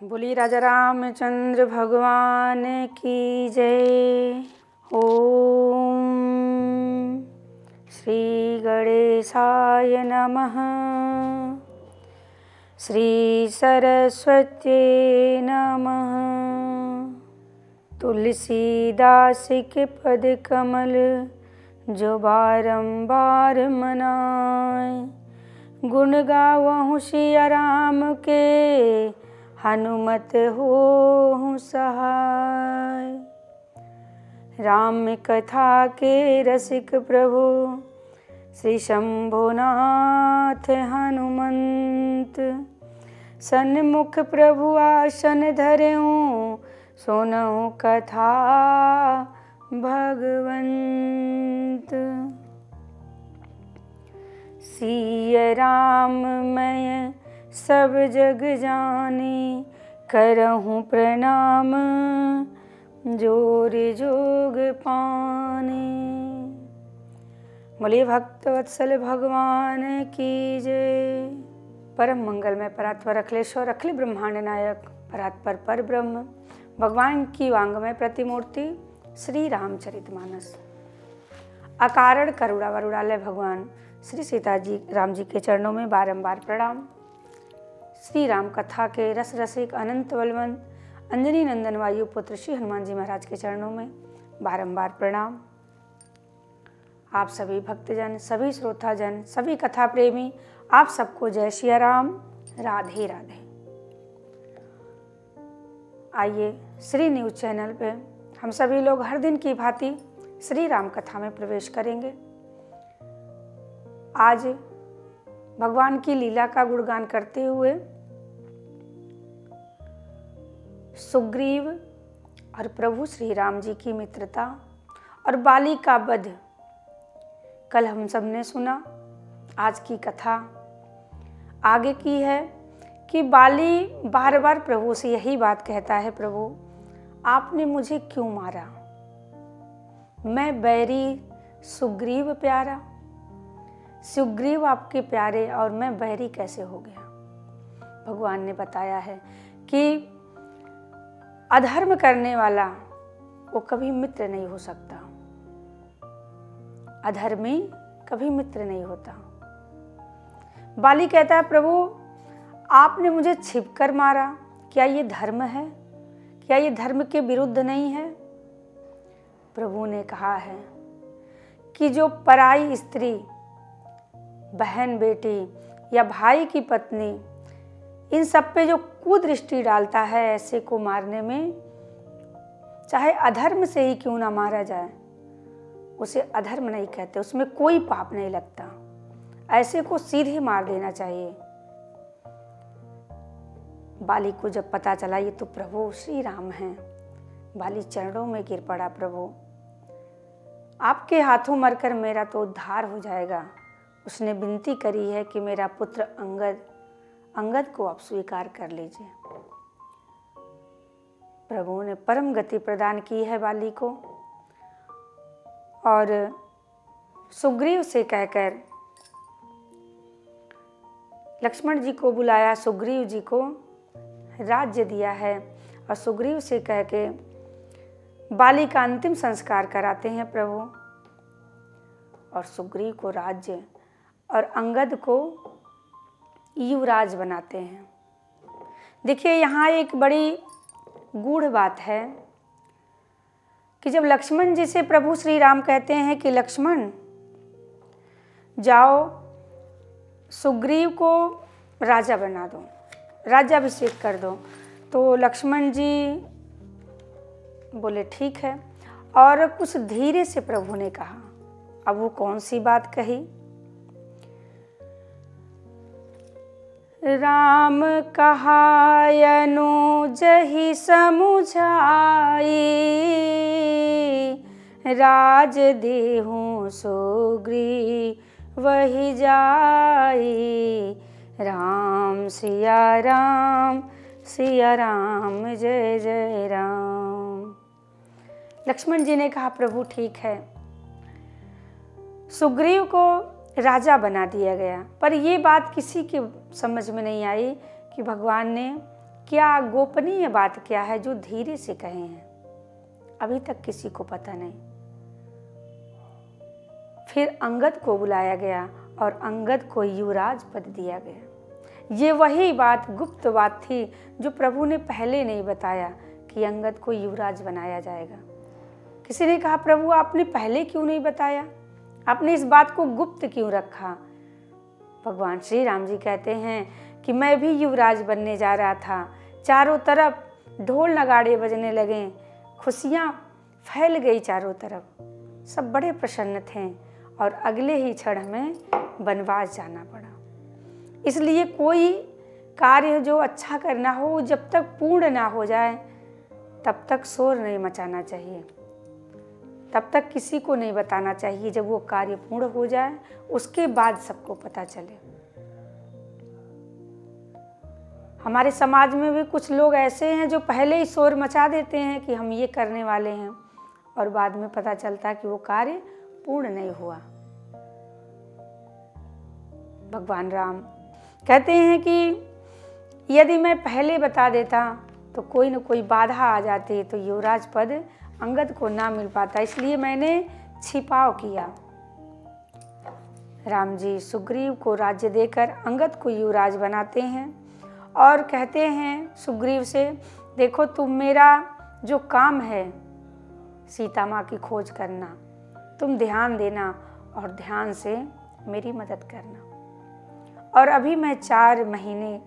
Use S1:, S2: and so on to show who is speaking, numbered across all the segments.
S1: बोली राजा रामचंद्र भगवान की जय। ओम श्री गणेशाय नमः। श्री सरस्वती नमः। तुलसीदास के पद कमल जो बारंबार मनाए, गुण गावहु सिया राम के हनुमत होहु सहाय। राम कथा के रसिक प्रभु श्री शंभुनाथ हनुमंत, सन्मुख प्रभु आसन धरऊं सुनऊं कथा भगवंत। सिय राम मैं सब जग जानी, करहूँ प्रणाम जोर जोग पानी। बोलिए भक्त वत्सल भगवान की जय। परम मंगलमय परात्पर अखिलेश्वर अखिल ब्रह्मांड नायक परात्पर पर ब्रह्म भगवान की वांगमय प्रतिमूर्ति श्री रामचरितमानस। अकारण करुणा वरुणालय भगवान श्री सीता जी राम जी के चरणों में बारंबार प्रणाम। श्री राम कथा के रस रसिक अनंत बलवंत अंजनी नंदन वायु पुत्र श्री हनुमान जी महाराज के चरणों में बारंबार प्रणाम। आप सभी भक्तजन, सभी श्रोताजन, सभी कथा प्रेमी, आप सबको जय श्री राम, राधे राधे। आइए श्री न्यूज चैनल पे हम सभी लोग हर दिन की भांति श्री राम कथा में प्रवेश करेंगे। आज भगवान की लीला का गुणगान करते हुए सुग्रीव और प्रभु श्री राम जी की मित्रता और बाली का वध कल हम सब ने सुना। आज की कथा आगे की है कि बाली बार बार प्रभु से यही बात कहता है, प्रभु आपने मुझे क्यों मारा, मैं बैरी सुग्रीव प्यारा, सुग्रीव आपके प्यारे और मैं बैरी कैसे हो गया। भगवान ने बताया है कि अधर्म करने वाला वो कभी मित्र नहीं हो सकता, अधर्मी कभी मित्र नहीं होता। बाली कहता है, प्रभु आपने मुझे छिपकर मारा, क्या ये धर्म है, क्या ये धर्म के विरुद्ध नहीं है। प्रभु ने कहा है कि जो पराई स्त्री, बहन बेटी या भाई की पत्नी, इन सब पे जो कुदृष्टि डालता है, ऐसे को मारने में चाहे अधर्म से ही क्यों ना मारा जाए, उसे अधर्म नहीं कहते, उसमें कोई पाप नहीं लगता, ऐसे को सीधे मार देना चाहिए। बाली को जब पता चला ये तो प्रभु श्री राम हैं, बाली चरणों में गिर पड़ा, प्रभु आपके हाथों मरकर मेरा तो उद्धार हो जाएगा। उसने विनती करी है कि मेरा पुत्र अंगद को आप स्वीकार कर लीजिए। प्रभु ने परम गति प्रदान की है बाली को और सुग्रीव से कहकर लक्ष्मण जी को बुलाया, सुग्रीव जी को राज्य दिया है और सुग्रीव से कह के बाली का अंतिम संस्कार कराते हैं प्रभु, और सुग्रीव को राज्य और अंगद को युवराज बनाते हैं। देखिए यहाँ एक बड़ी गूढ़ बात है कि जब लक्ष्मण जी से प्रभु श्री राम कहते हैं कि लक्ष्मण जाओ सुग्रीव को राजा बना दो, राज्याभिषेक कर दो, तो लक्ष्मण जी बोले ठीक है। और कुछ धीरे से प्रभु ने कहा, अब वो कौन सी बात कही। राम कहायनु जहि समुझाई, राज देहु सुग्रीव वही जाई। राम सिया राम जय जय राम। लक्ष्मण जी ने कहा, प्रभु ठीक है, सुग्रीव को राजा बना दिया गया, पर ये बात किसी के समझ में नहीं आई कि भगवान ने क्या गोपनीय बात क्या है जो धीरे से कहे हैं, अभी तक किसी को पता नहीं। फिर अंगद को बुलाया गया और अंगद को युवराज पद दिया गया। ये वही बात, गुप्त बात थी जो प्रभु ने पहले नहीं बताया कि अंगद को युवराज बनाया जाएगा। किसी ने कहा, प्रभु आपने पहले क्यों नहीं बताया, आपने इस बात को गुप्त क्यों रखा। भगवान श्री राम जी कहते हैं कि मैं भी युवराज बनने जा रहा था। चारों तरफ ढोल नगाड़े बजने लगे, खुशियाँ फैल गई चारों तरफ, सब बड़े प्रसन्न थे और अगले ही क्षण हमें वनवास जाना पड़ा। इसलिए कोई कार्य जो अच्छा करना हो, जब तक पूर्ण ना हो जाए तब तक शोर नहीं मचाना चाहिए, तब तक किसी को नहीं बताना चाहिए। जब वो कार्य पूर्ण हो जाए उसके बाद सबको पता चले। हमारे समाज में भी कुछ लोग ऐसे हैं जो पहले ही शोर मचा देते हैं कि हम ये करने वाले हैं, और बाद में पता चलता है कि वो कार्य पूर्ण नहीं हुआ। भगवान राम कहते हैं कि यदि मैं पहले बता देता तो कोई न कोई बाधा आ जाती, तो युवराज पद अंगद को ना मिल पाता, इसलिए मैंने छिपाव किया। राम जी सुग्रीव को राज्य देकर अंगद को युवराज बनाते हैं और कहते हैं सुग्रीव से, देखो तुम मेरा जो काम है सीता माँ की खोज करना, तुम ध्यान देना और ध्यान से मेरी मदद करना। और अभी मैं 4 महीने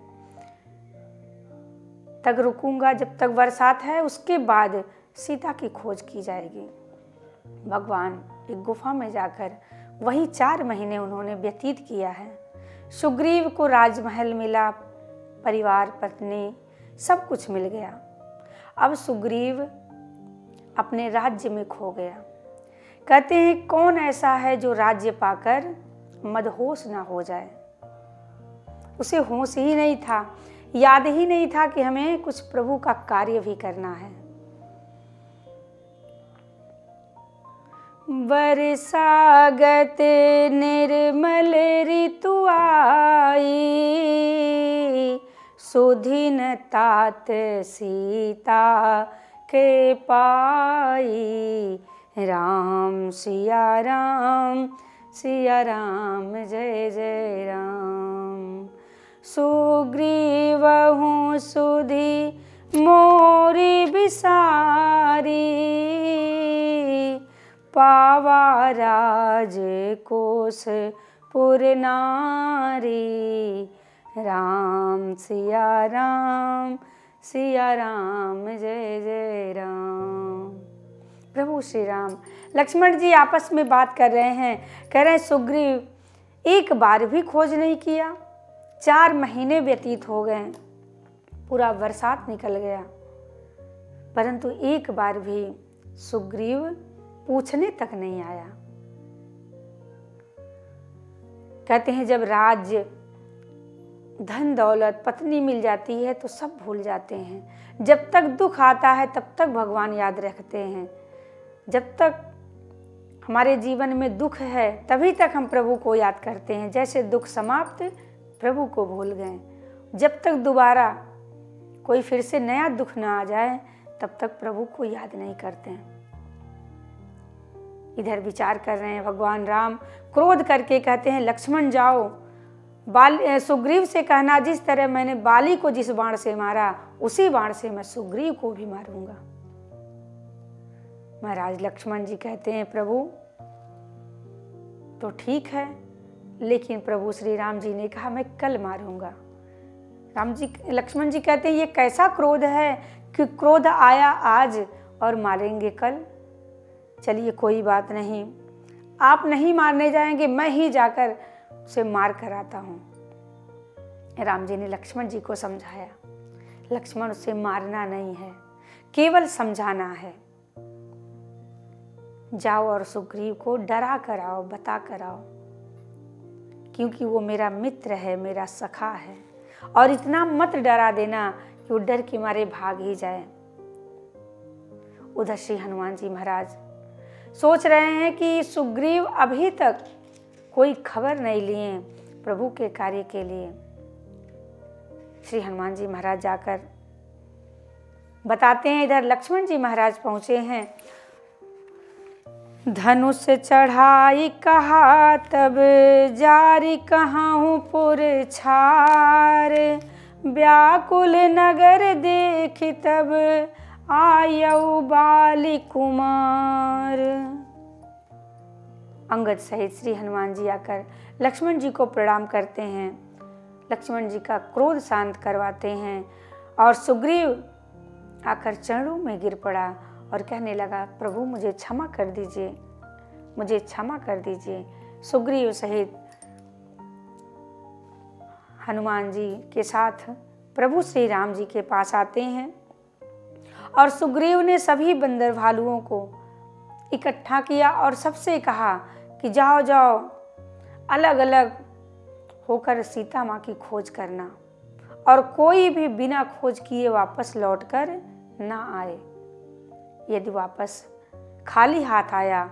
S1: तक रुकूंगा, जब तक बरसात है, उसके बाद सीता की खोज की जाएगी। भगवान एक गुफा में जाकर वही 4 महीने उन्होंने व्यतीत किया है। सुग्रीव को राजमहल मिला, परिवार, पत्नी, सब कुछ मिल गया। अब सुग्रीव अपने राज्य में खो गया। कहते हैं कौन ऐसा है जो राज्य पाकर मदहोश ना हो जाए। उसे होश ही नहीं था, याद ही नहीं था कि हमें कुछ प्रभु का कार्य भी करना है। बरसागत निर्मल ऋतु आई, सुधिन तात सीता के पाई। राम सिया राम सिया राम जय जय राम। सुग्रीवहु सुधि मोरी बिसारी, पावा राज कोस पुर नारी। राम सिया राम जय जय राम। प्रभु श्री राम लक्ष्मण जी आपस में बात कर रहे हैं, कह रहे हैं सुग्रीव एक बार भी खोज नहीं किया, 4 महीने व्यतीत हो गए, पूरा बरसात निकल गया, परंतु एक बार भी सुग्रीव पूछने तक नहीं आया। कहते हैं जब राज्य, धन दौलत, पत्नी मिल जाती है तो सब भूल जाते हैं। जब तक दुख आता है तब तक भगवान याद रखते हैं। जब तक हमारे जीवन में दुख है तभी तक हम प्रभु को याद करते हैं। जैसे दुख समाप्त, प्रभु को भूल गए। जब तक दोबारा कोई फिर से नया दुख ना आ जाए तब तक प्रभु को याद नहीं करते हैं। इधर विचार कर रहे हैं भगवान राम, क्रोध करके कहते हैं लक्ष्मण जाओ, सुग्रीव से कहना जिस तरह मैंने बाली को जिस बाण से मारा उसी बाण से मैं सुग्रीव को भी मारूंगा। महाराज लक्ष्मण जी कहते हैं प्रभु तो ठीक है, लेकिन प्रभु श्री राम जी ने कहा मैं कल मारूंगा। लक्ष्मण जी कहते हैं ये कैसा क्रोध है कि क्रोध आया आज और मारेंगे कल। चलिए कोई बात नहीं, आप नहीं मारने जाएंगे, मैं ही जाकर उसे मार कर आता हूँ। राम जी ने लक्ष्मण जी को समझाया, लक्ष्मण उसे मारना नहीं है, केवल समझाना है। जाओ और सुग्रीव को डरा कर आओ, बता कर आओ, क्योंकि वो मेरा मित्र है, मेरा सखा है। और इतना मत डरा देना कि वो डर के मारे भाग ही जाए। उधर श्री हनुमान जी महाराज सोच रहे हैं कि सुग्रीव अभी तक कोई खबर नहीं लिए प्रभु के कार्य के लिए। श्री हनुमान जी महाराज जाकर बताते हैं इधर लक्ष्मण जी महाराज पहुँचे हैं। धनुष चढ़ाई कहा तब जारी कहाऊँ पुरछार, व्याकुल नगर देख तब आयऊ बाली कुमार। अंगद सहित श्री हनुमान जी आकर लक्ष्मण जी को प्रणाम करते हैं, लक्ष्मण जी का क्रोध शांत करवाते हैं और सुग्रीव आकर चरणों में गिर पड़ा और कहने लगा, प्रभु मुझे क्षमा कर दीजिए, मुझे क्षमा कर दीजिए। सुग्रीव सहित हनुमान जी के साथ प्रभु श्री राम जी के पास आते हैं और सुग्रीव ने सभी बंदर भालुओं को इकट्ठा किया और सबसे कहा कि जाओ जाओ अलग अलग होकर सीता माँ की खोज करना और कोई भी बिना खोज किए वापस लौटकर ना आए। यदि वापस खाली हाथ आया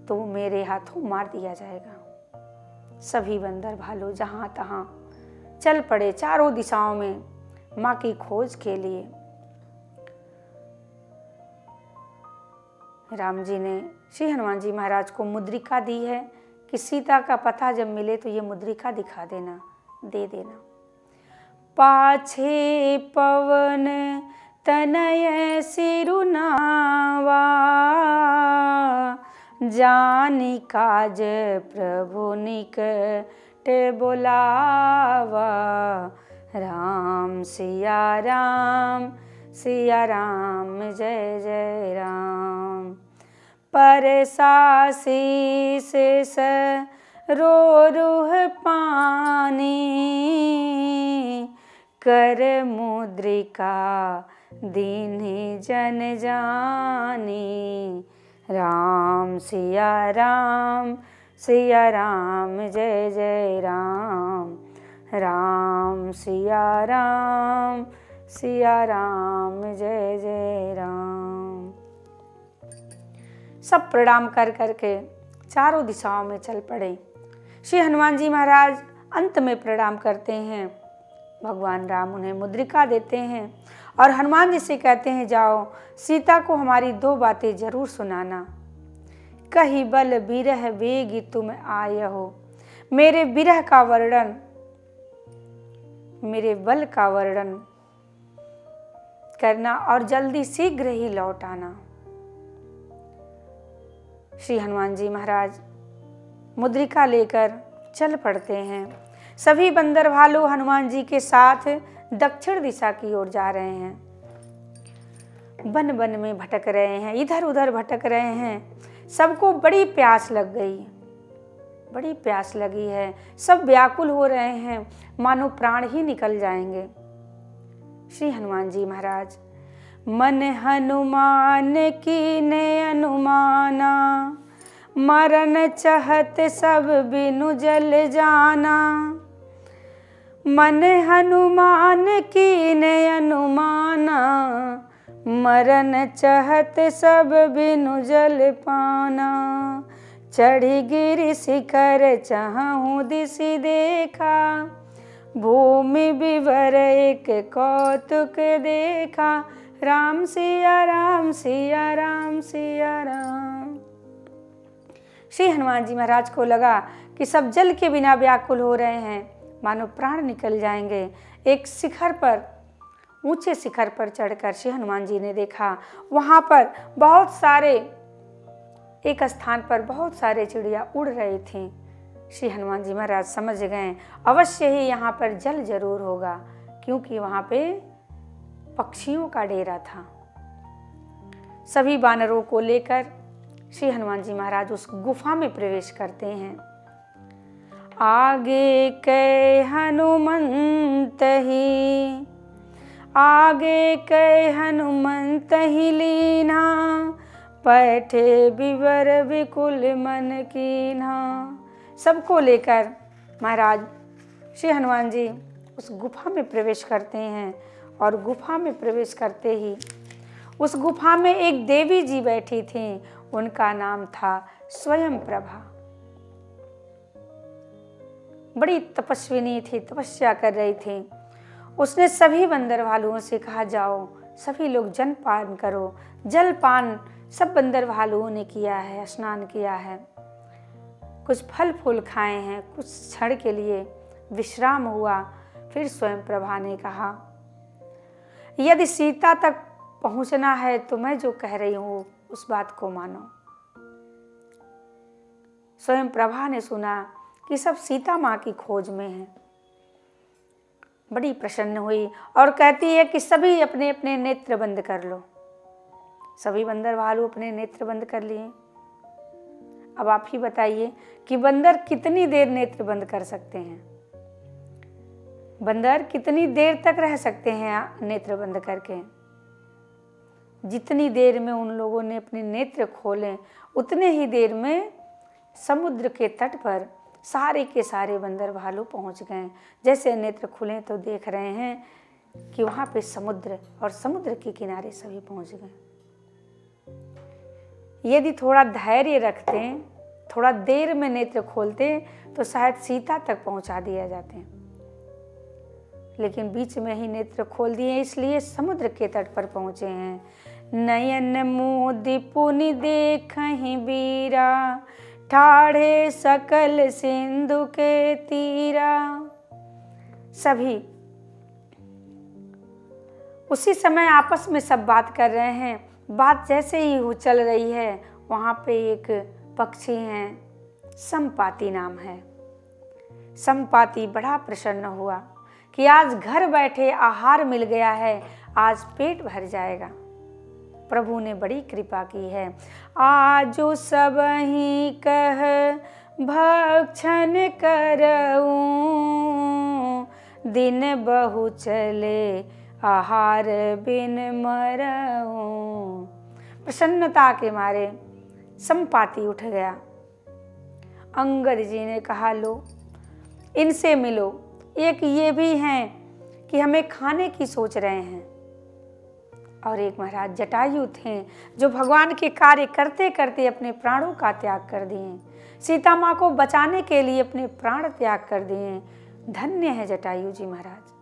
S1: तो मेरे हाथों मार दिया जाएगा। सभी बंदर भालू जहाँ तहाँ चल पड़े चारों दिशाओं में माँ की खोज के लिए। राम जी ने श्री हनुमान जी महाराज को मुद्रिका दी है कि सीता का पता जब मिले तो ये मुद्रिका दिखा देना, दे देना। पाछे पवन तनय सिरुनावा, जानि काज प्रभु निकट बोलावा। राम सिया राम सिया राम जय जय राम। परसासी से रो रूह पानी, कर मुद्रिका दीन्हि जन जानी। राम सिया राम जय जय राम। राम सिया राम जय जय राम। सब प्रणाम कर करके चारों दिशाओं में चल पड़े। श्री हनुमान जी महाराज अंत में प्रणाम करते हैं, भगवान राम उन्हें मुद्रिका देते हैं और हनुमान जी से कहते हैं, जाओ सीता को हमारी 2 बातें जरूर सुनाना। कही बल बिरह वेगी तुम आय हो, मेरे विरह का वर्णन, मेरे बल का वर्णन करना और जल्दी शीघ्र ही लौट आना। श्री हनुमान जी महाराज मुद्रिका लेकर चल पड़ते हैं। सभी बंदर भालू हनुमान जी के साथ दक्षिण दिशा की ओर जा रहे हैं। वन वन में भटक रहे हैं, इधर उधर भटक रहे हैं। सबको बड़ी प्यास लग गई, बड़ी प्यास लगी है। सब व्याकुल हो रहे हैं, मानो प्राण ही निकल जाएंगे। श्री हनुमान जी महाराज मन हनुमान की ने अनुमाना, मरण चहत सब बिनु जल जाना। मन हनुमान की ने अनुमाना, मरण चहत सब बिनु जल पाना। चढ़ी गिरि शिखर चहूँ दिशि देखा, भूमि विवर एक कौतुक देखा। राम सिया राम सिया राम सिया राम। श्री हनुमान जी महाराज को लगा कि सब जल के बिना व्याकुल हो रहे हैं, मानो प्राण निकल जाएंगे। एक शिखर पर, ऊंचे शिखर पर चढ़कर श्री हनुमान जी ने देखा, वहाँ पर बहुत सारे, एक स्थान पर बहुत सारे चिड़िया उड़ रही थीं। श्री हनुमान जी महाराज समझ गए अवश्य ही यहाँ पर जल जरूर होगा, क्योंकि वहाँ पे पक्षियों का डेरा था। सभी वानरों को लेकर श्री हनुमान जी महाराज उस गुफा में प्रवेश करते हैं। आगे कै हनुमंत ही, आगे कै हनुमंत ही लीना, पैठे विवर विकुल मन कीन्हा। सबको लेकर महाराज श्री हनुमान जी उस गुफा में प्रवेश करते हैं और गुफा में प्रवेश करते ही उस गुफा में एक देवी जी बैठी थीं। उनका नाम था स्वयं प्रभा। बड़ी तपस्विनी थी, तपस्या कर रही थी। उसने सभी बंदर भालुओं से कहा, जाओ सभी लोग जलपान करो। जलपान सब बंदर भालुओं ने किया है, स्नान किया है, कुछ फल फूल खाए हैं, कुछ क्षण के लिए विश्राम हुआ। फिर स्वयं प्रभा ने कहा, यदि सीता तक पहुंचना है तो मैं जो कह रही हूँ उस बात को मानो। स्वयं प्रभा ने सुना कि सब सीता माँ की खोज में हैं। बड़ी प्रसन्न हुई और कहती है कि सभी अपने अपने नेत्र बंद कर लो। सभी बंदर भालू अपने नेत्र बंद कर लिए। अब आप ही बताइए कि बंदर कितनी देर नेत्र बंद कर सकते हैं? बंदर कितनी देर तक रह सकते हैं नेत्र बंद करके? जितनी देर में उन लोगों ने अपने नेत्र खोले उतने ही देर में समुद्र के तट पर सारे के सारे बंदर भालू पहुंच गए। जैसे नेत्र खुले तो देख रहे हैं कि वहां पे समुद्र और समुद्र के किनारे सभी पहुंच गए। यदि थोड़ा धैर्य रखते, थोड़ा देर में नेत्र खोलते तो शायद सीता तक पहुंचा दिया जाते, लेकिन बीच में ही नेत्र खोल दिए, इसलिए समुद्र के तट पर पहुंचे हैं। नयन मोदि पुनि देखहि बीरा, ठाढ़े सकल सिंधु के तीरा। सभी उसी समय आपस में सब बात कर रहे हैं। बात जैसे ही चल रही है, वहाँ पे एक पक्षी हैं, संपाति नाम है। संपाति बड़ा प्रसन्न हुआ कि आज घर बैठे आहार मिल गया है, आज पेट भर जाएगा। प्रभु ने बड़ी कृपा की है। आजो सबहि कह भक्षण करऊं, दिन बहु चले आहार बिन मरऊं। प्रसन्नता के मारे संपाति उठ गया। अंगद जी ने कहा, लो इनसे मिलो, एक ये भी हैं कि हमें खाने की सोच रहे हैं। और एक महाराज जटायु थे जो भगवान के कार्य करते करते अपने प्राणों का त्याग कर दिए, सीता माँ को बचाने के लिए अपने प्राण त्याग कर दिए। धन्य है जटायु जी महाराज।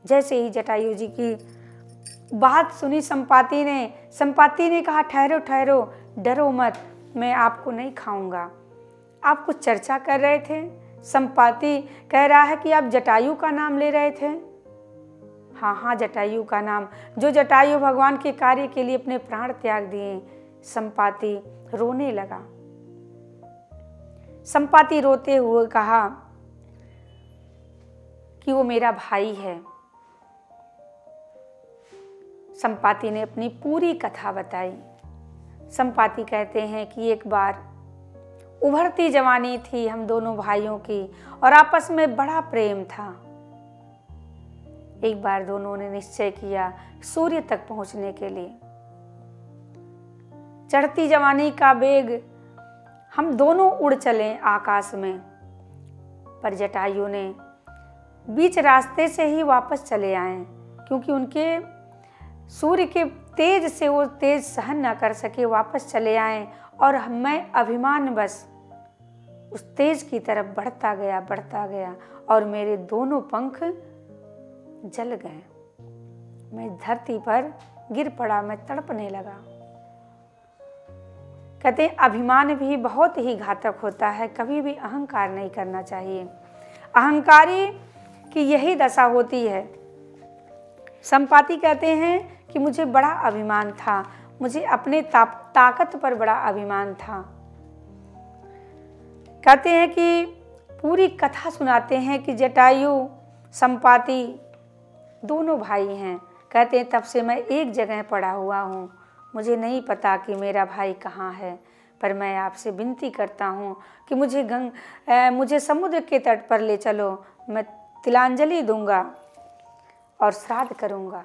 S1: जैसे ही जटायु जी की बात सुनी संपाति ने कहा, ठहरो ठहरो, डरो मत, मैं आपको नहीं खाऊंगा। आप कुछ चर्चा कर रहे थे। संपाति कह रहा है कि आप जटायु का नाम ले रहे थे। हाँ हाँ, जटायु का नाम, जो जटायु भगवान के कार्य के लिए अपने प्राण त्याग दिए। संपाति रोने लगा। संपाति रोते हुए कहा कि वो मेरा भाई है। संपाति ने अपनी पूरी कथा बताई। संपाति कहते हैं कि एक बार उभरती जवानी थी हम दोनों भाइयों की और आपस में बड़ा प्रेम था। एक बार दोनों ने निश्चय किया सूर्य तक पहुंचने के लिए। चढ़ती जवानी का वेग, हम दोनों उड़ चले आकाश में, पर जटायु ने बीच रास्ते से ही वापस चले आए, क्योंकि उनके सूर्य के तेज से वो तेज सहन न कर सके, वापस चले आए। और मैं अभिमान बस उस तेज की तरफ बढ़ता गया और मेरे दोनों पंख जल गए। मैं धरती पर गिर पड़ा, मैं तड़पने लगा। कहते अभिमान भी बहुत ही घातक होता है, कभी भी अहंकार नहीं करना चाहिए। अहंकारी की यही दशा होती है। संपाति कहते हैं कि मुझे बड़ा अभिमान था, मुझे अपने ताकत पर बड़ा अभिमान था। कहते हैं कि पूरी कथा सुनाते हैं कि जटायु संपाति दोनों भाई हैं। कहते हैं तब से मैं एक जगह पड़ा हुआ हूँ, मुझे नहीं पता कि मेरा भाई कहाँ है, पर मैं आपसे विनती करता हूँ कि मुझे समुद्र के तट पर ले चलो, मैं तिलांजलि दूंगा और श्राद्ध करूंगा।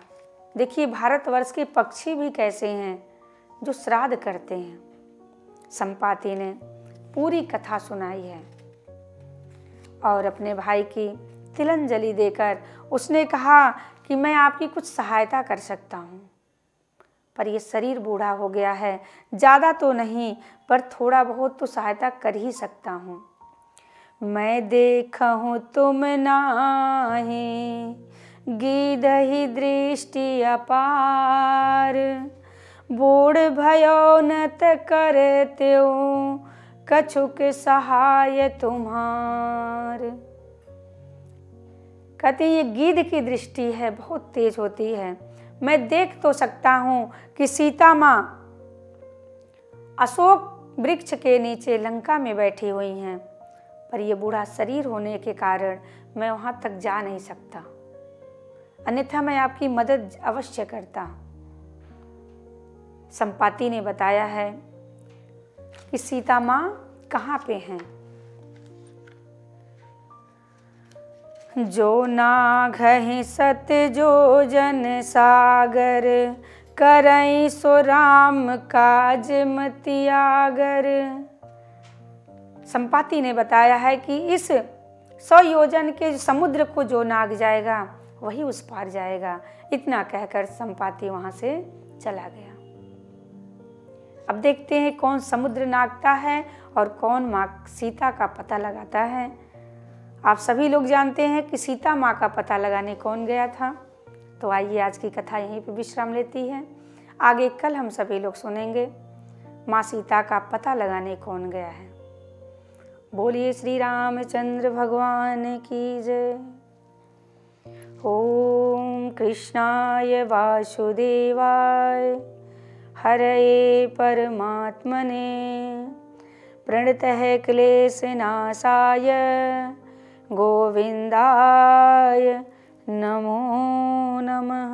S1: देखिए भारतवर्ष के पक्षी भी कैसे हैं जो श्राद्ध करते हैं। संपाति ने पूरी कथा सुनाई है और अपने भाई की तिलांजलि देकर उसने कहा कि मैं आपकी कुछ सहायता कर सकता हूँ, पर ये शरीर बूढ़ा हो गया है, ज़्यादा तो नहीं पर थोड़ा बहुत तो सहायता कर ही सकता हूँ। मैं देखूँ तुम नाही गीधहि दृष्टि अपार। बूढ़ भयो नत करत्यो कछुक सहाय तुम्हार। कहते ये गीध की दृष्टि है, बहुत तेज होती है। मैं देख तो सकता हूँ कि सीता माँ अशोक वृक्ष के नीचे लंका में बैठी हुई हैं, पर ये बूढ़ा शरीर होने के कारण मैं वहाँ तक जा नहीं सकता, अन्यथा मैं आपकी मदद अवश्य करता। संपाति ने बताया है कि सीता माँ कहाँ पे हैं। जो नाघहि सत जो जन सागर, करई सो राम काज मतियागर। संपाति ने बताया है कि इस 100 योजन के समुद्र को जो नाग जाएगा वही उस पार जाएगा। इतना कहकर संपाति वहां से चला गया। अब देखते हैं कौन समुद्र नागता है और कौन माँ सीता का पता लगाता है। आप सभी लोग जानते हैं कि सीता माँ का पता लगाने कौन गया था। तो आइए आज की कथा यहीं पे विश्राम लेती है। आगे कल हम सभी लोग सुनेंगे माँ सीता का पता लगाने कौन गया है। बोलिए श्री रामचंद्र भगवान की जय। ओम कृष्णाय वासुदेवाय हरये परमात्मने प्रणतः क्लेशनाशाय गोविंदाय नमो नमः।